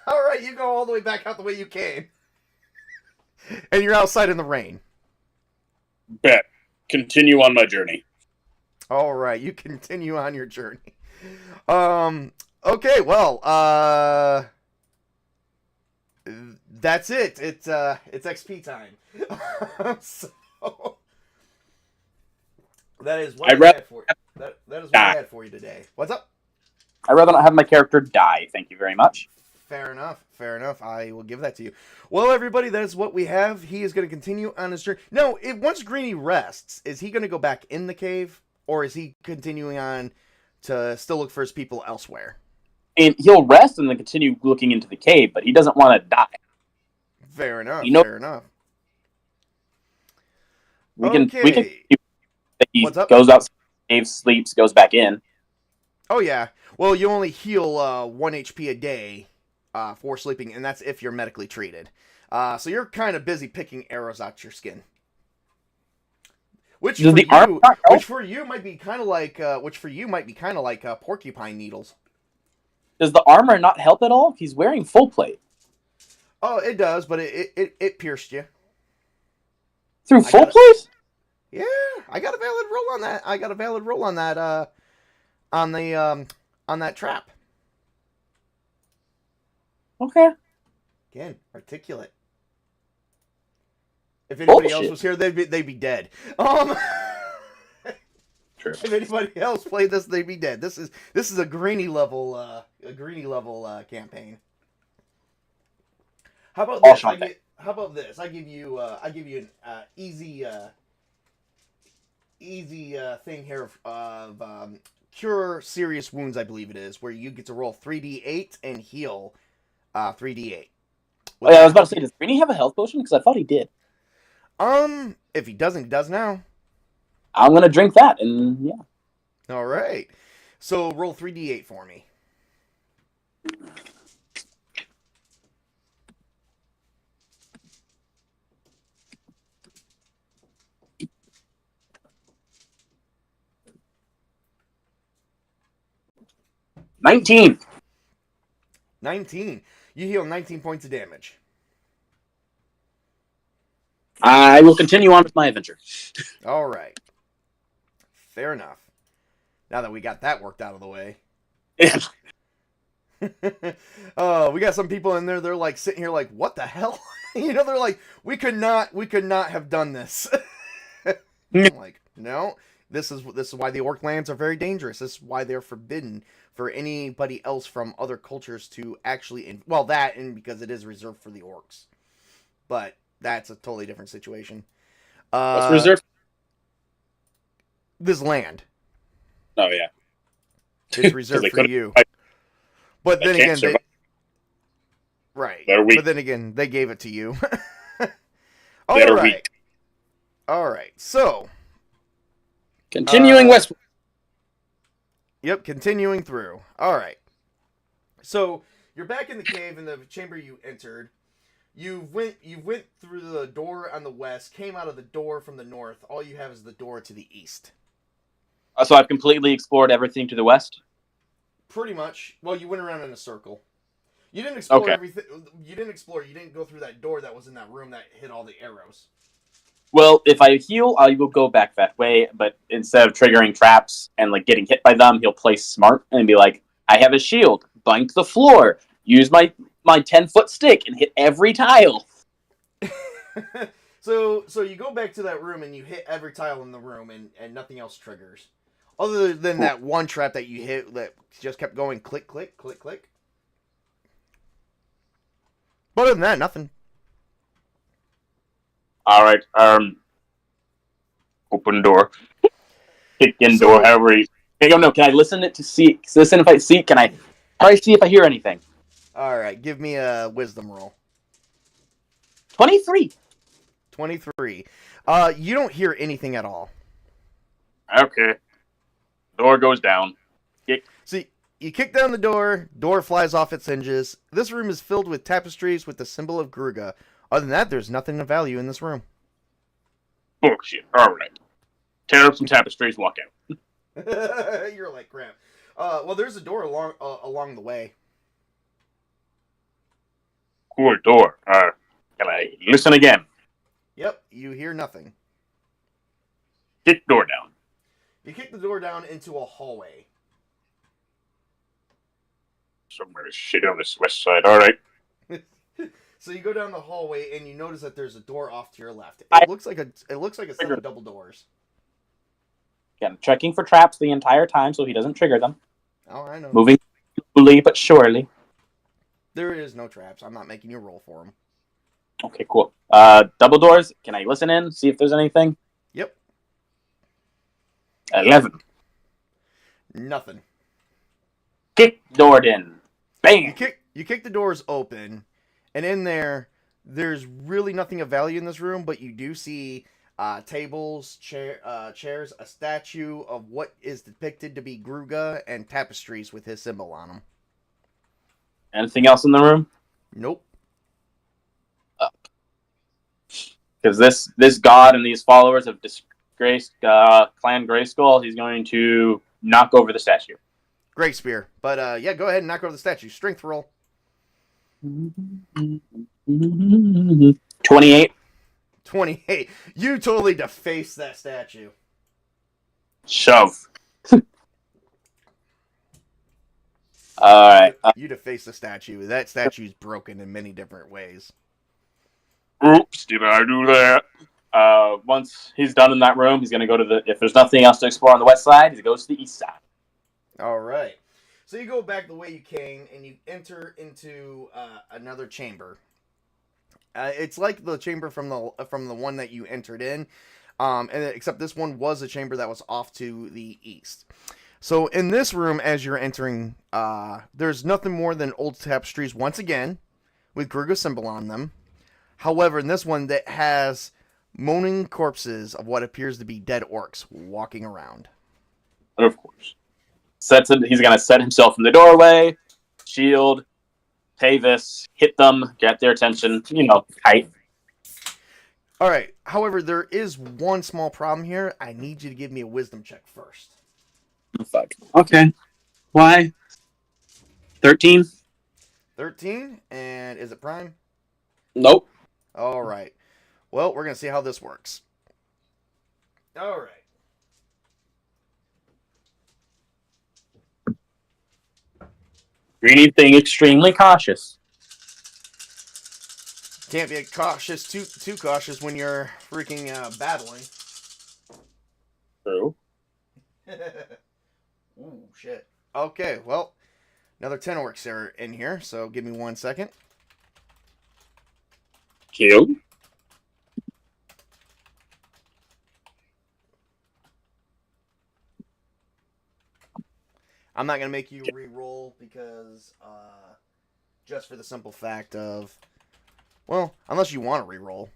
All right, you go all the way back out the way you came, and you're outside in the rain.
Bet. Continue on my journey.
All right, you continue on your journey. Okay, well, that's it. It's XP time. So that is what I had for you. That is what I had for you today. What's up?
I'd rather not have my character die. Thank you very much.
Fair enough. Fair enough. I will give that to you. Well, everybody, that is what we have. He is going to continue on his journey. No, once Greenie rests, is he going to go back in the cave, or is he continuing on to still look for his people elsewhere?
And he'll rest and then continue looking into the cave, but he doesn't want to die.
Fair enough. Fair enough.
We can. He
What's up?
Goes out, cave, sleeps, goes back in.
Oh yeah. Well, you only heal 1 HP a day for sleeping, and that's if you're medically treated. So you're kind of busy picking arrows out your skin. Which for you might be kind of like porcupine needles.
Does the armor not help at all? He's wearing full plate.
Oh, it does, but it pierced you.
Through full plate?
Yeah, I got a valid roll on that. On that trap.
Okay.
Again, articulate. If anybody else was here, they'd be dead.
True.
If anybody else played this, they'd be dead. This is a Greenie level campaign. How about this? I give you an easy thing here of cure serious wounds. I believe it is where you get to roll 3d8 and heal 3d8.
Oh, yeah, I was about to say, does Greenie have a health potion? Because I thought he did.
If he doesn't, he does now.
I'm gonna drink that, and yeah.
All right. So roll 3d8 for me.
$19.
19. You heal 19 points of damage.
I will continue on with my adventure.
All right. Fair enough. Now that we got that worked out of the way.
Yeah.
We got some people in there. They're like sitting here like, what the hell? They're like, we could not have done this. I'm like, no. This is why the orc lands are very dangerous. This is why they're forbidden for anybody else from other cultures to actually... that, and because it is reserved for the orcs. But that's a totally different situation.
What's reserved?
This land.
Oh, yeah.
It's reserved for you. But then again, right. But then again, they gave it to you. All right. All right. So...
Continuing westward.
Yep, continuing through. All right. So you're back in the cave in the chamber you entered. You went through the door on the west, came out of the door from the north. All you have is the door to the east.
So I've completely explored everything to the west?
Pretty much. Well, you went around in a circle. You didn't explore everything. You didn't go through that door that was in that room that hit all the arrows.
Well, if I heal, I will go back that way, but instead of triggering traps and like getting hit by them, he'll play smart and be like, I have a shield, bunk the floor, use my 10-foot stick and hit every tile.
So you go back to that room and you hit every tile in the room and nothing else triggers. Other than that one trap that you hit that just kept going click, click, click, click. But other than that, nothing.
All right. Open door. Kick in door. However.
No. Can I listen it to see? Listen if I see. Can I try to see if I hear anything?
All right, give me a wisdom roll.
23.
23. You don't hear anything at all.
Okay. Door goes down.
See, you kick down the door flies off its hinges. This room is filled with tapestries with the symbol of Gruga. Other than that, there's nothing of value in this room.
Bullshit. Alright. Tear up some tapestries, walk out.
You're like crap. Well, there's a door along the way.
Cool door. Can I listen again?
Yep, you hear nothing.
Kick door down.
You kick the door down into a hallway.
Somewhere shit on this west side. Alright.
So you go down the hallway and you notice that there's a door off to your left. It
I-
looks like a set of double doors.
Again, checking for traps the entire time so he doesn't trigger them.
Oh, I know.
Moving slowly but surely.
There is no traps. I'm not making you roll for them.
Okay, cool. Double doors. Can I listen in? See if there's anything?
Yep.
11.
Nothing.
Kick door in. Bam!
You kick the doors open, and in there's really nothing of value in this room, but you do see tables, chairs, a statue of what is depicted to be Gruga, and tapestries with his symbol on them.
Anything else in the room?
Nope.
Because this god and these followers of disgraced Clan Grayskull, he's going to knock over the statue.
Great spear. But yeah, go ahead and knock over the statue. Strength roll.
28.
28. You totally deface that statue.
Shove.
Alright.
You deface the statue. That statue's broken in many different ways.
Oops, did I do that?
Once he's done in that room, he's going to go to if there's nothing else to explore on the west side, he goes to the east side.
All right. So you go back the way you came, and you enter into another chamber. It's like the chamber from the one that you entered in, except this one was a chamber that was off to the east. So in this room, as you're entering, there's nothing more than old tapestries once again, with Gruga's symbol on them. However, in this one, that has moaning corpses of what appears to be dead orcs walking around.
Of course. He's going to set himself in the doorway, shield, pay this, hit them, get their attention, kite.
All right. However, there is one small problem here. I need you to give me a wisdom check first.
Oh, fuck. Okay. Why? 13?
13? And is it prime?
Nope.
All right. Well, we're going to see how this works. All right.
Greenie being extremely cautious.
Can't be too cautious when you're freaking battling.
True.
Ooh, shit. Okay, well, another 10 orcs are in here, so give me 1 second.
Killed.
I'm not going to make you re-roll because, just for the simple fact of, well, unless you want to re-roll.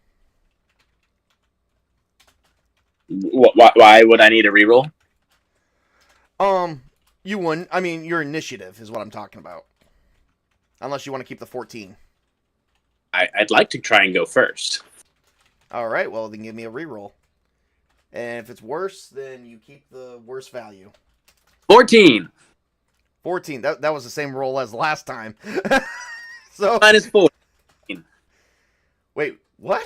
Why would I need a reroll?
You wouldn't. I mean, your initiative is what I'm talking about. Unless you want to keep the 14.
I'd like to try and go first.
All right, well, then give me a re-roll. And if it's worse, then you keep the worst value.
14.
14. That was the same roll as last time. So
Minus 4.
wait, what?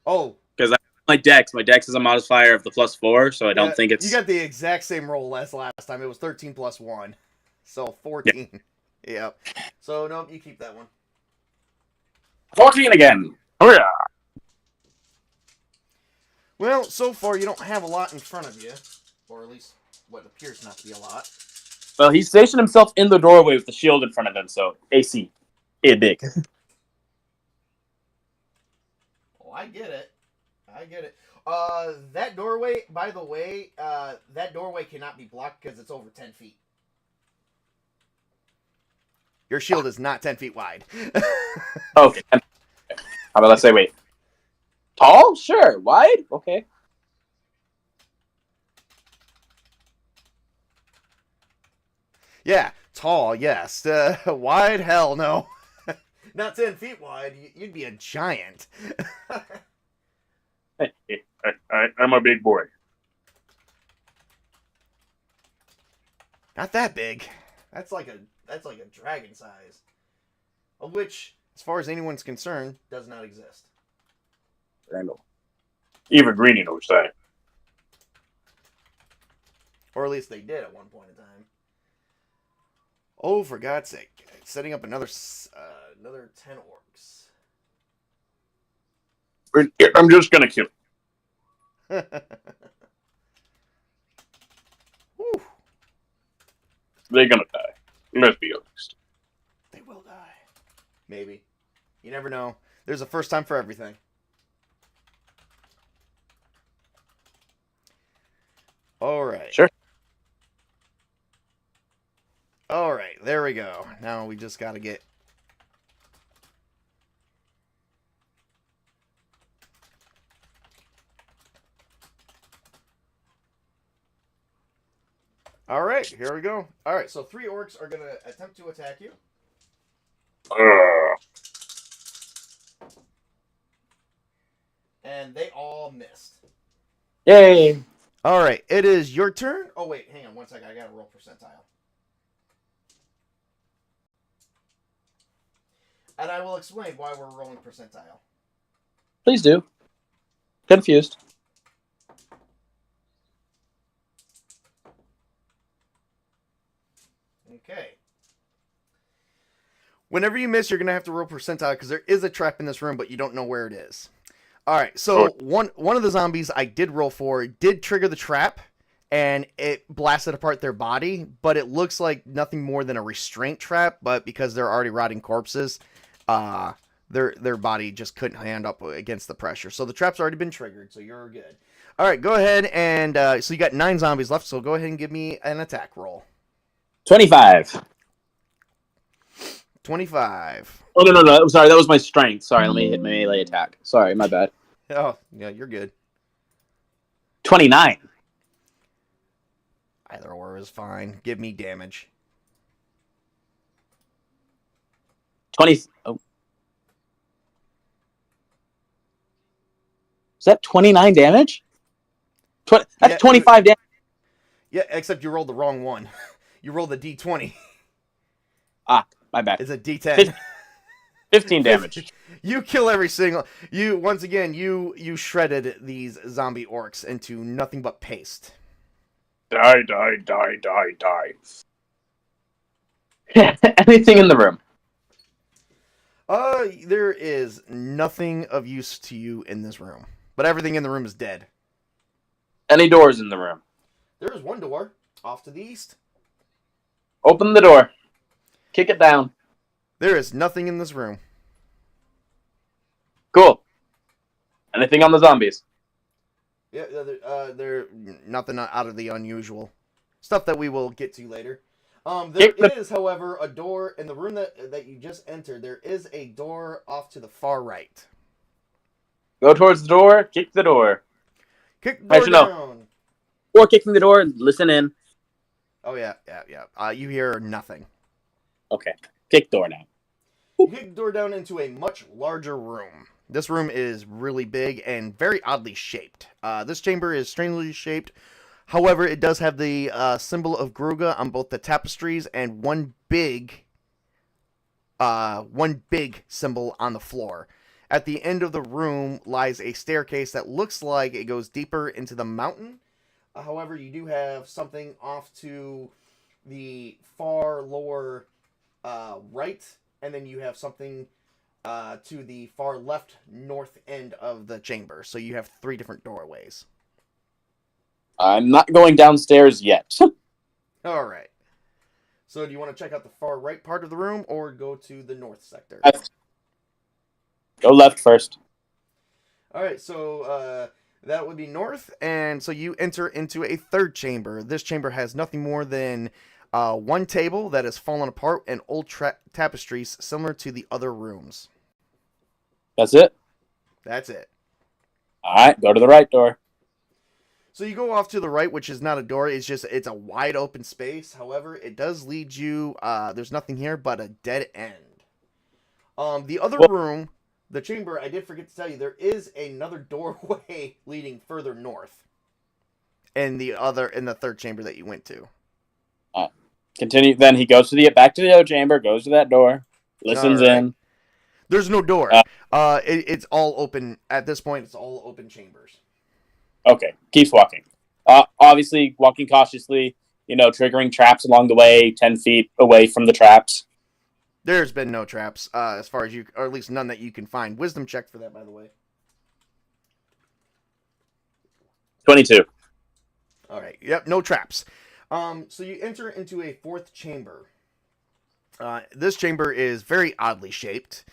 Oh,
Because my dex is a modifier of the +4, so I don't think it's...
You got the exact same roll as last time. It was 13 plus 1. So 14. Yeah. So, nope, you keep that one.
14 again. Oh, yeah.
Well, so far you don't have a lot in front of you. Or at least what appears not to be a lot.
Well, he stationed himself in the doorway with the shield in front of him, so AC. Big.
Oh, I get it. That doorway, by the way, that doorway cannot be blocked because it's over 10 feet. Your shield is not 10 feet wide.
Okay. How about let's say, wait. Tall? Sure. Wide? Okay.
Yeah, tall, yes. Wide? Hell no. Not 10 feet wide. You'd be a giant.
I'm a big boy.
Not that big. That's like a dragon size. Of which, as far as anyone's concerned, does not exist.
I know. Even Greenie knows that.
Or at least they did at one point in time. Oh, for God's sake. Setting up another 10 orcs.
I'm just gonna kill him.
Whew.
They're gonna die. Let's be honest.
They will die. Maybe. You never know. There's a first time for everything. Alright.
Sure.
Alright, there we go. Now we just gotta get... Alright, here we go. Alright, so 3 orcs are gonna attempt to attack you. And they all missed.
Yay.
Alright, it is your turn. Oh, wait, hang on one second. I gotta roll percentile. And I will explain why we're rolling percentile.
Please do. Confused.
Okay. Whenever you miss, you're going to have to roll percentile because there is a trap in this room, but you don't know where it is. All right, so one of the zombies I did roll for did trigger the trap, and it blasted apart their body, but it looks like nothing more than a restraint trap, but because they're already rotting corpses, their body just couldn't hand up against the pressure. So the trap's already been triggered, so you're good. All right, go ahead, and so you got 9 zombies left, so go ahead and give me an attack roll.
25.
25.
Oh, no. I'm sorry. That was my strength. Sorry, let me hit my melee attack. Sorry, my bad.
Oh, yeah, you're good.
29.
Either or is fine. Give me damage.
20. Oh. Is that 29 damage? That's 25 damage.
Yeah, except you rolled the wrong one. You rolled a D20.
Ah, my bad.
It's a D10.
15 damage.
You kill every single... Once again, you shredded these zombie orcs into nothing but paste.
Die.
Anything in the room?
There is nothing of use to you in this room. But everything in the room is dead.
Any doors in the room?
There is one door off to the east.
Open the door. Kick it down.
There is nothing in this room.
Cool. Anything on the zombies?
Yeah, they're nothing out of the unusual. Stuff that we will get to later. There is, however, a door in the room that you just entered. There is a door off to the far right.
Go towards the door. Kick the door.
Kick the door
Actually, no.
down.
Or kicking the door and listen in.
Oh, yeah. You hear nothing.
Okay. Kick door now.
You kick the door down into a much larger room. This room is really big and very oddly shaped. This chamber is strangely shaped. However, it does have the symbol of Gruga on both the tapestries and one big symbol on the floor. At the end of the room lies a staircase that looks like it goes deeper into the mountain. However, you do have something off to the far lower right, and then you have something to the far left north end of the chamber. So you have 3 different doorways.
I'm not going downstairs yet.
All right. So do you want to check out the far right part of the room or go to the north sector?
Go left first.
All right, so that would be north, and so you enter into a 3rd chamber. This chamber has nothing more than one table that has fallen apart, and old tapestries similar to the other rooms.
That's it?
That's it.
Alright, go to the right door.
So you go off to the right, which is not a door. It's a wide open space. However, it does lead you, there's nothing here but a dead end. The other room, the chamber, I did forget to tell you, there is another doorway leading further north. In the third chamber that you went to.
Continue. Then he goes back to the other chamber, goes to that door, listens in.
There's no door. It's all open at this point. It's all open chambers.
Okay, keeps walking. Obviously, walking cautiously. Triggering traps along the way, 10 feet away from the traps.
There's been no traps, as far as or at least none that you can find. Wisdom check for that, by the way.
22.
All right. Yep. No traps. So you enter into a fourth chamber. This chamber is very oddly shaped.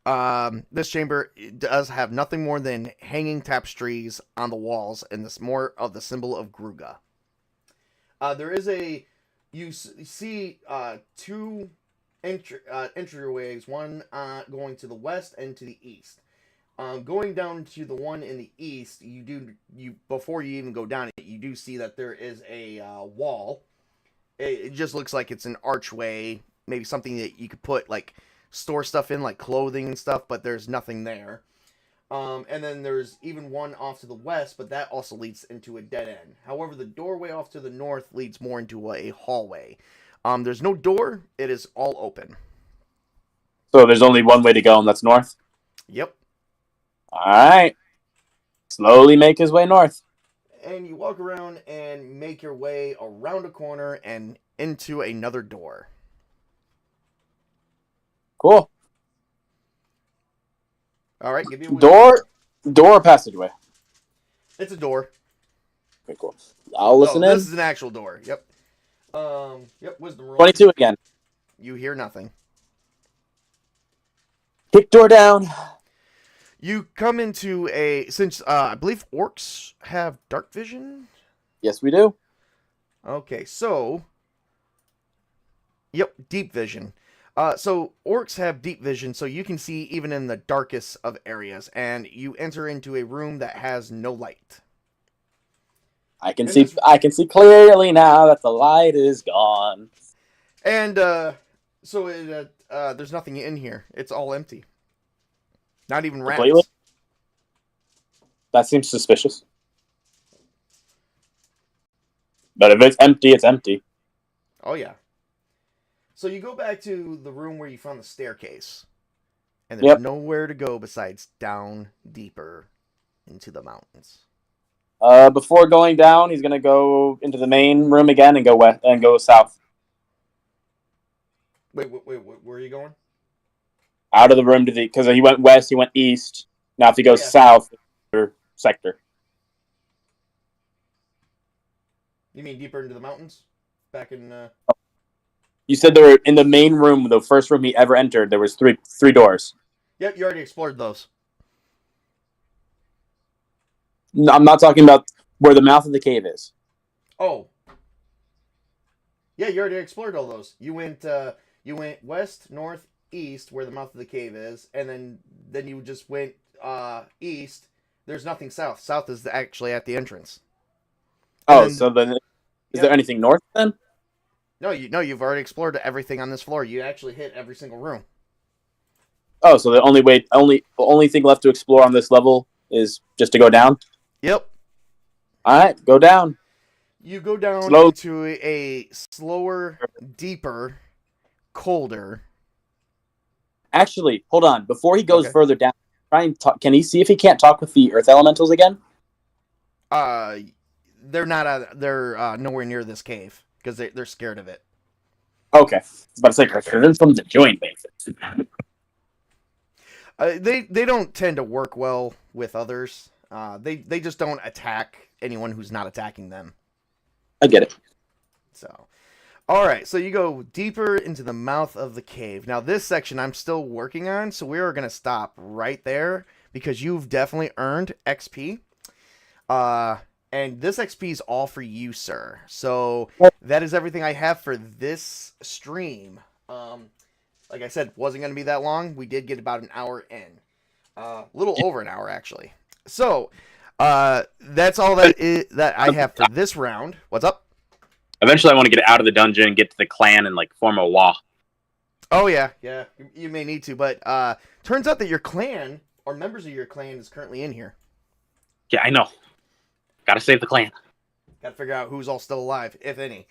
This chamber does have nothing more than hanging tapestries on the walls, and this more of the symbol of Gruga. There is you see two entryways, one going to the west and to the east. Going down to the one in the east, before you even go down it, you do see that there is a wall. It just looks like it's an archway, maybe something that you could put store stuff in, like clothing and stuff, but there's nothing there. And then there's even one off to the west, but that also leads into a dead end. However, the doorway off to the north leads more into a hallway. There's no door. It is all open.
So there's only one way to go, and that's north?
Yep.
Alright. Slowly make his way north.
And you walk around and make your way around a corner and into another door.
Cool.
Alright, give me a
door or passageway?
It's a door.
Okay, cool. I'll listen in.
This is an actual door. Yep. Wisdom roll.
22 again.
You hear nothing.
Kick door down.
You come into since I believe orcs have dark vision.
Yes, we do.
Okay, so deep vision. So orcs have deep vision, so you can see even in the darkest of areas, and you enter into a room that has no light.
I can see clearly now that the light is gone.
And so there's nothing in here. It's all empty. Not even rats.
Completely? That seems suspicious. But if it's empty, it's empty.
Oh, yeah. So you go back to the room where you found the staircase. And there's nowhere to go besides down deeper into the mountains.
Before going down, he's going to go into the main room again and go west and go south.
Wait, where are you going?
Out of the room because he went west, he went east. Now if he goes south, sector.
You mean deeper into the mountains? Back in
You said there were in the main room, the first room he ever entered, there was three doors.
Yep, you already explored those.
No, I'm not talking about where the mouth of the cave is.
Oh. Yeah, you already explored all those. You went west, north, east, where the mouth of the cave is, and then you just went east. There's nothing south. South is actually at the entrance.
Oh, so then is there anything north then?
No, you've already explored everything on this floor. You actually hit every single room.
Oh, so the only thing left to explore on this level is just to go down?
Yep.
Alright, go down.
You go down into a slower, deeper, colder.
Actually, hold on. Before he goes further down, try and talk. Can he see if he can't talk with the earth elementals again?
They're not. They're nowhere near this cave because they're scared of it.
Okay, but it's like return from the joint basis.
They don't tend to work well with others. They just don't attack anyone who's not attacking them.
I get it.
So, all right. So you go deeper into the mouth of the cave. Now this section I'm still working on, so we are gonna stop right there because you've definitely earned XP. And this XP is all for you, sir. So that is everything I have for this stream. Like I said, wasn't going to be that long. We did get about an hour in. A little over an hour, actually. So that's all that I have for this round. What's up?
Eventually, I want to get out of the dungeon, get to the clan, and like form a wah.
Oh yeah. You may need to, but turns out that your clan or members of your clan is currently in here.
Yeah, I know. Gotta save the clan.
Gotta figure out who's all still alive, if any.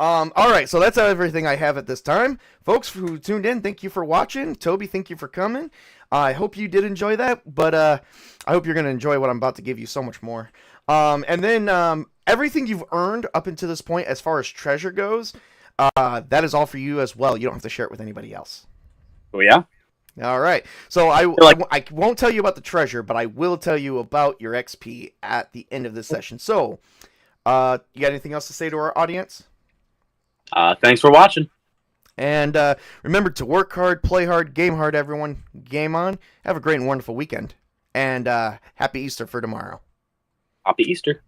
All right, so that's everything I have at this time. Folks who tuned in, thank you for watching. Toby, thank you for coming. I hope you did enjoy that, but I hope you're going to enjoy what I'm about to give you so much more. And then everything you've earned up until this point as far as treasure goes, that is all for you as well. You don't have to share it with anybody else.
Oh, yeah?
All right. So I won't tell you about the treasure, but I will tell you about your XP at the end of this session. So you got anything else to say to our audience?
Thanks for watching.
And remember to work hard, play hard, game hard, everyone. Game on. Have a great and wonderful weekend. And happy Easter for tomorrow.
Happy Easter.